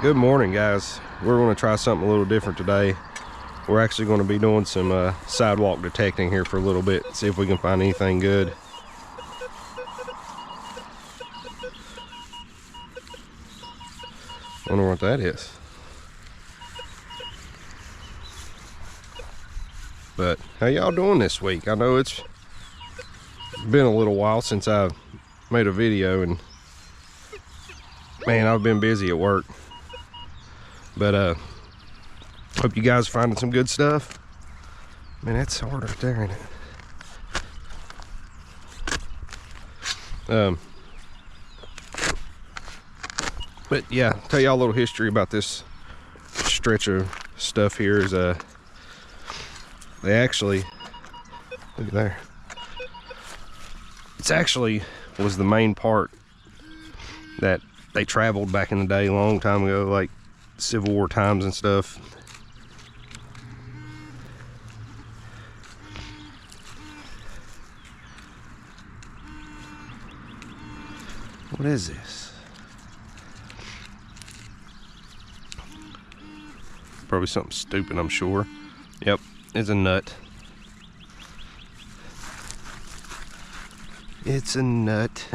Good morning, guys. We're going to try something a little different today. We're actually going to be doing some sidewalk detecting here for a little bit, see if we can find anything good. Wonder what that is. But how y'all doing this week? I know it's been a little while since I made a video, and man, I've been busy at work. But hope you guys are finding some good stuff. Man, that's hard right there, ain't it? But yeah, tell y'all a little history about this stretch of stuff here. Is they actually, look at there, it's actually was the main part that they traveled back in the day, a long time ago, like Civil War times and stuff. What is this? Probably something stupid, I'm sure. Yep, it's a nut. It's a nut.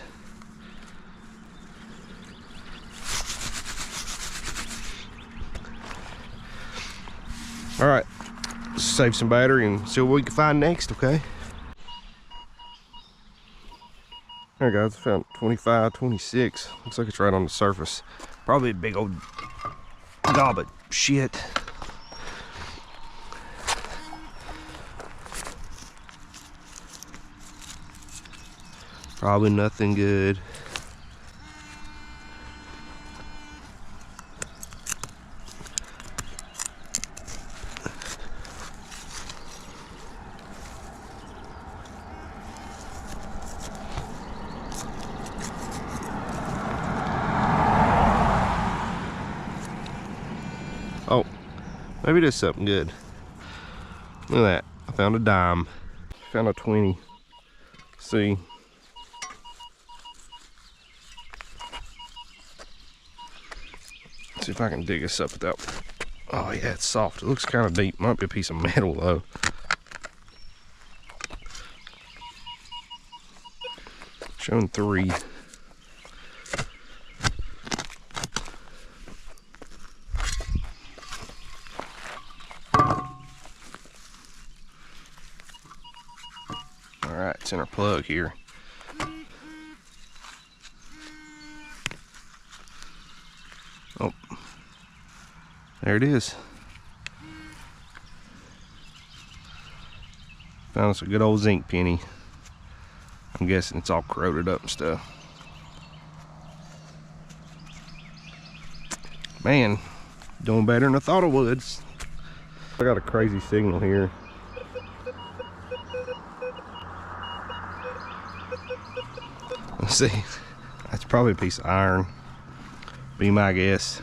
All right, let's save some battery and see what we can find next, okay? All right, guys, I found 25, 26. Looks like it's right on the surface. Probably a big old gob of shit. Probably nothing good. Oh, maybe there's something good. Look at that. I found a dime. Found a 20. See. Let's see if I can dig this up without. Oh yeah, it's soft. It looks kind of deep. Might be a piece of metal though. Showing 3. Alright, it's in our plug here. Oh, there it is. Found us a good old zinc penny. I'm guessing it's all corroded up and stuff. Man, doing better than I thought it would. I got a crazy signal here. Let's see. That's probably a piece of iron. Be my guess.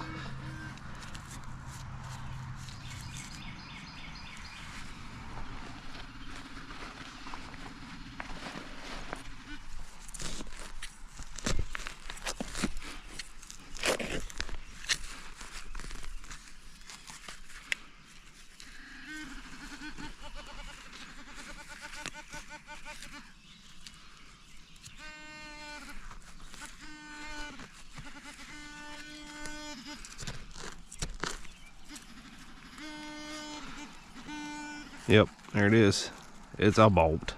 Yep, there it is. It's a bolt.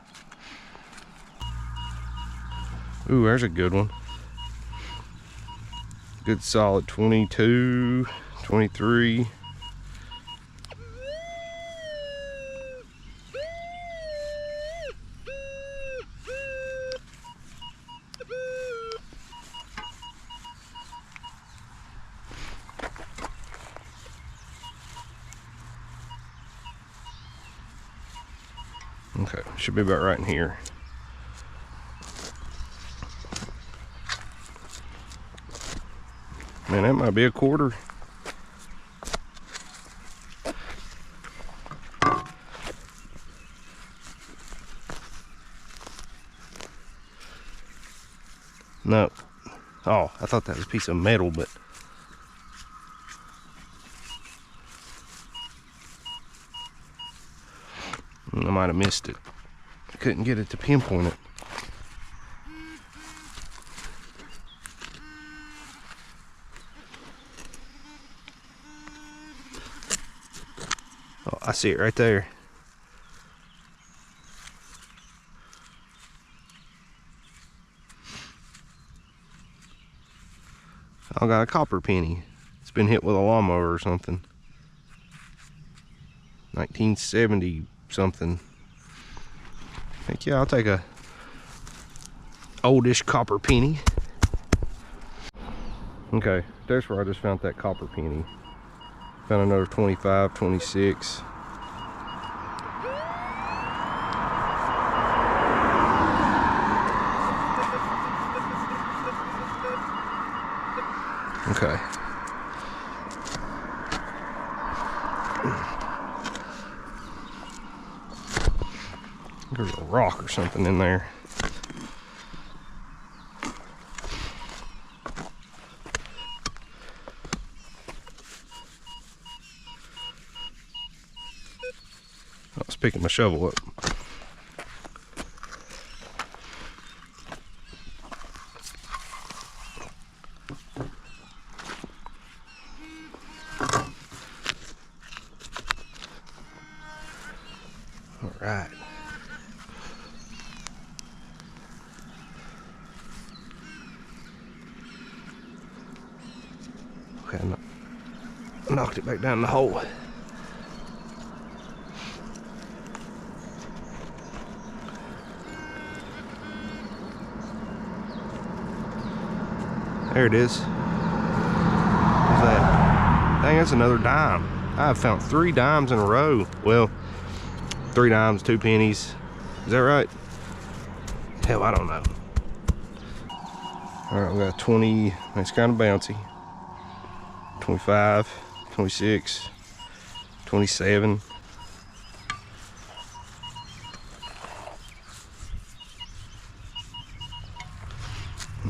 Ooh, there's a good one. Good solid 22, 23. Okay, should be about right in here. Man, that might be a quarter. No. Oh, I thought that was a piece of metal, but I might have missed it. I couldn't get it to pinpoint it. Oh, I see it right there. I got a copper penny. It's been hit with a lawnmower or something. 1970 something. Heck yeah, I'll take a oldish copper penny. Okay, there's where I just found that copper penny. Found another 25, 26. Okay. There's a rock or something in there. I was picking my shovel up. All right. Okay, I knocked it back down the hole. There it is. What's that? Dang, that's another dime. I've found 3 dimes in a row. Well, 3 dimes, 2 pennies. Is that right? Hell, I don't know. All right, we got 20. It's kind of bouncy. 25, 26, 27.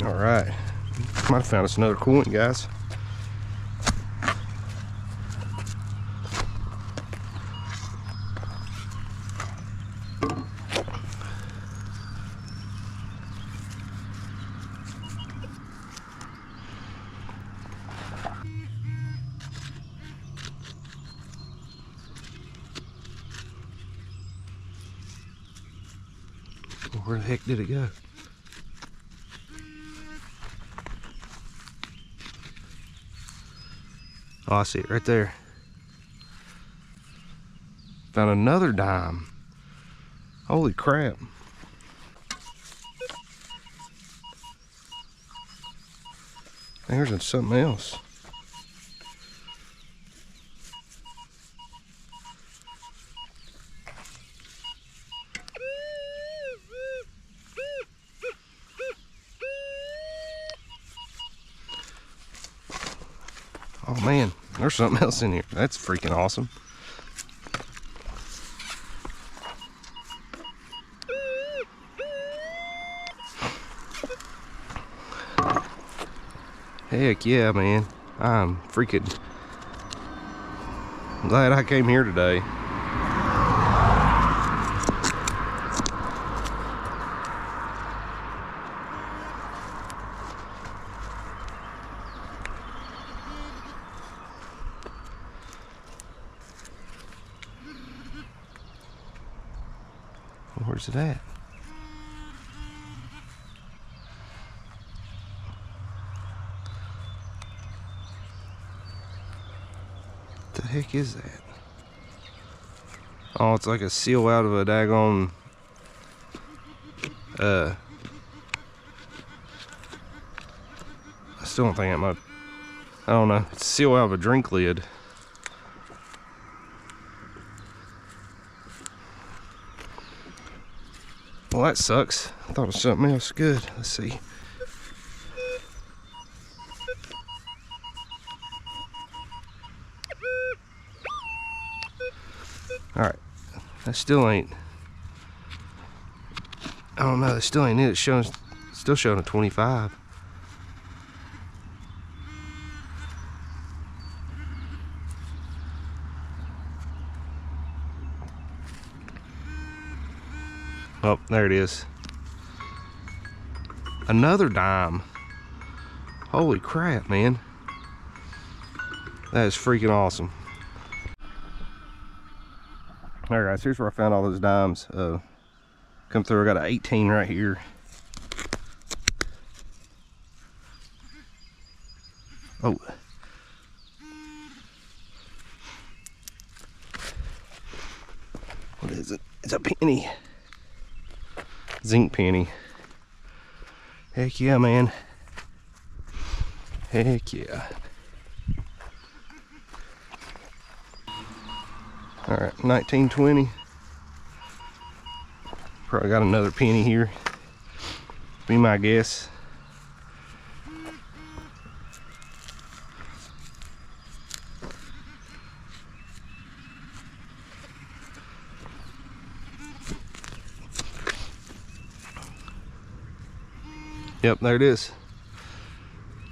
All right. Might have found us another coin, guys. Where the heck did it go? Oh, I see it right there. Found another dime. Holy crap. There's something else. Oh man, there's something else in here. That's freaking awesome. Heck yeah, man. I'm freaking glad I came here today. Where's it at? What the heck is that? Oh, it's like a seal out of a daggone I still don't think it might. I don't know. It's a seal out of a drink lid. Well, that sucks. I thought it was something else. Good. Let's see. Alright. That still ain't. I don't know. That still ain't it. It's showing, still showing a 25. Oh, there it is. Another dime. Holy crap, man. That is freaking awesome. All right, guys, here's where I found all those dimes. Come through, I got an 18 right here. Oh. What is it? It's a penny. Zinc penny. Heck yeah, man. Heck yeah. All right, 1920. Probably got another penny here. Be my guess. Yep, there it is.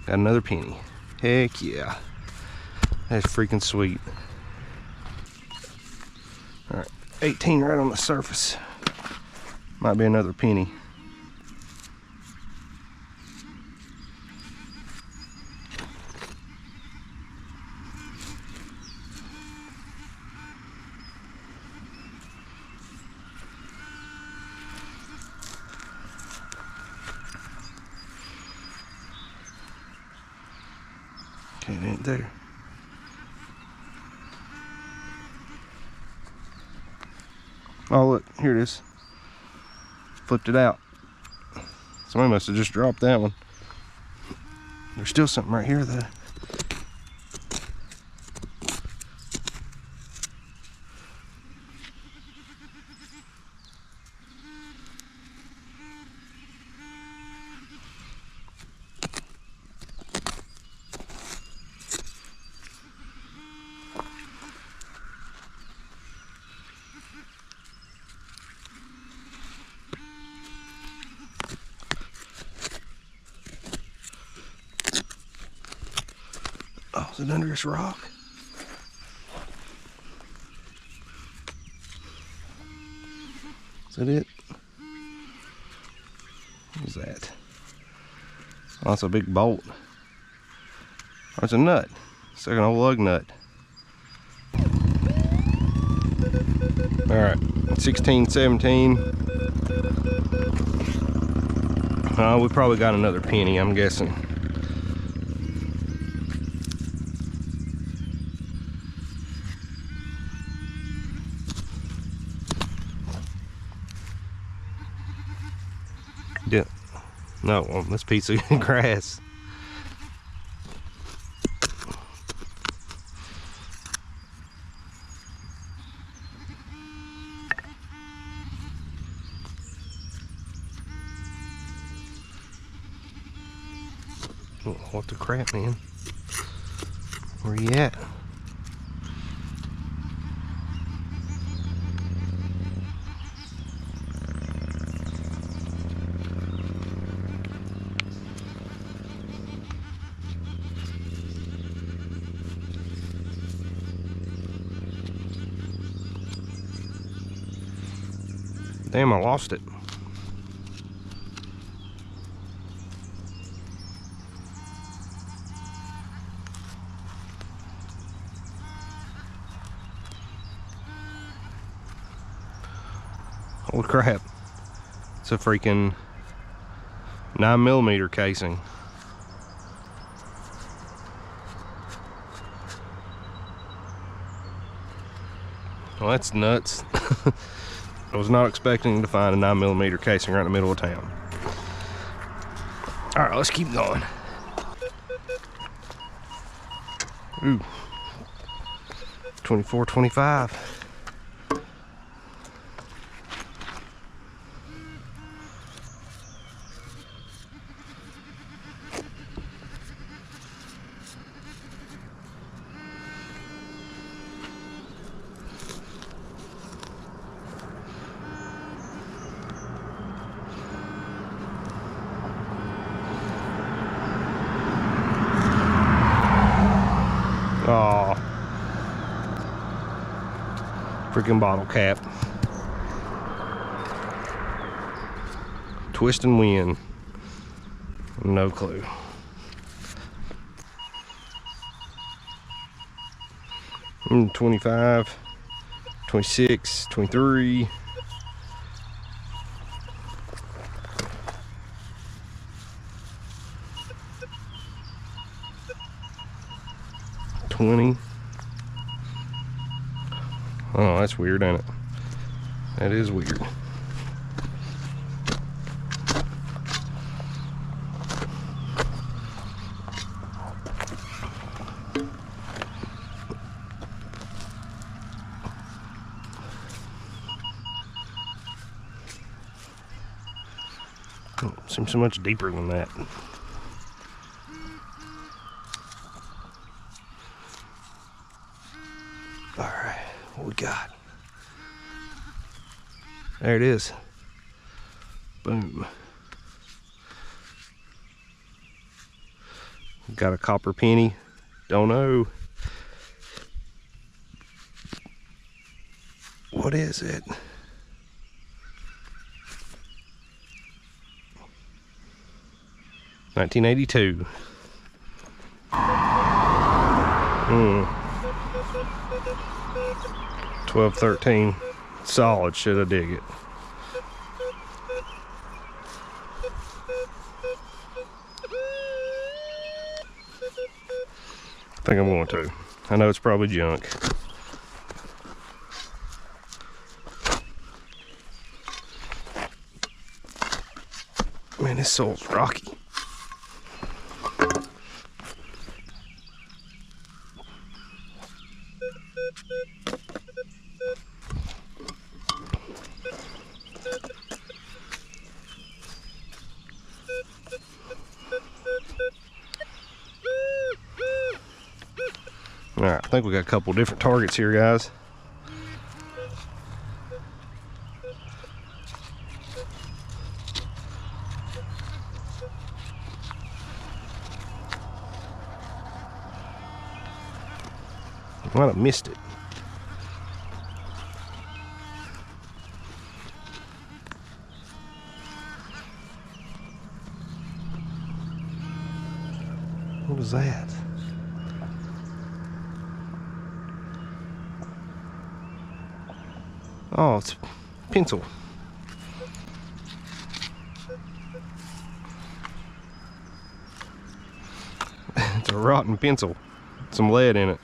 Got another penny. Heck yeah. That's freaking sweet. All right, 18 right on the surface. Might be another penny. Okay, it ain't there. Oh look, here it is. Flipped it out. Somebody must have just dropped that one. There's still something right here though. Oh, is it under this rock? Is that it? What is that? Oh, that's a big bolt. Oh, it's a nut. It's like an old lug nut. Alright, 16, 17. We probably got another penny, I'm guessing. Yeah. No, on this piece of grass. Oh, what the crap, man? Where you at? Damn, I lost it. Holy crap. It's a freaking 9mm casing. Well, that's nuts. I was not expecting to find a 9mm casing right in the middle of town. All right, let's keep going. Ooh, 24, 25. Oh, freaking bottle cap. Twist and win. No clue. Mm, 25, 26, 23. $20. Oh, that's weird, ain't it? That is weird. Oh, seems so much deeper than that. All right, what we got? There it is. Boom. Got a copper penny. Don't know. What is it? $1982. 12.13. Solid. Should I dig it? I think I'm going to. I know it's probably junk. Man, this soil's rocky. All right, I think we got a couple different targets here, guys. I might have missed it. What was that? Oh, it's pencil. It's a rotten pencil. Some lead in it.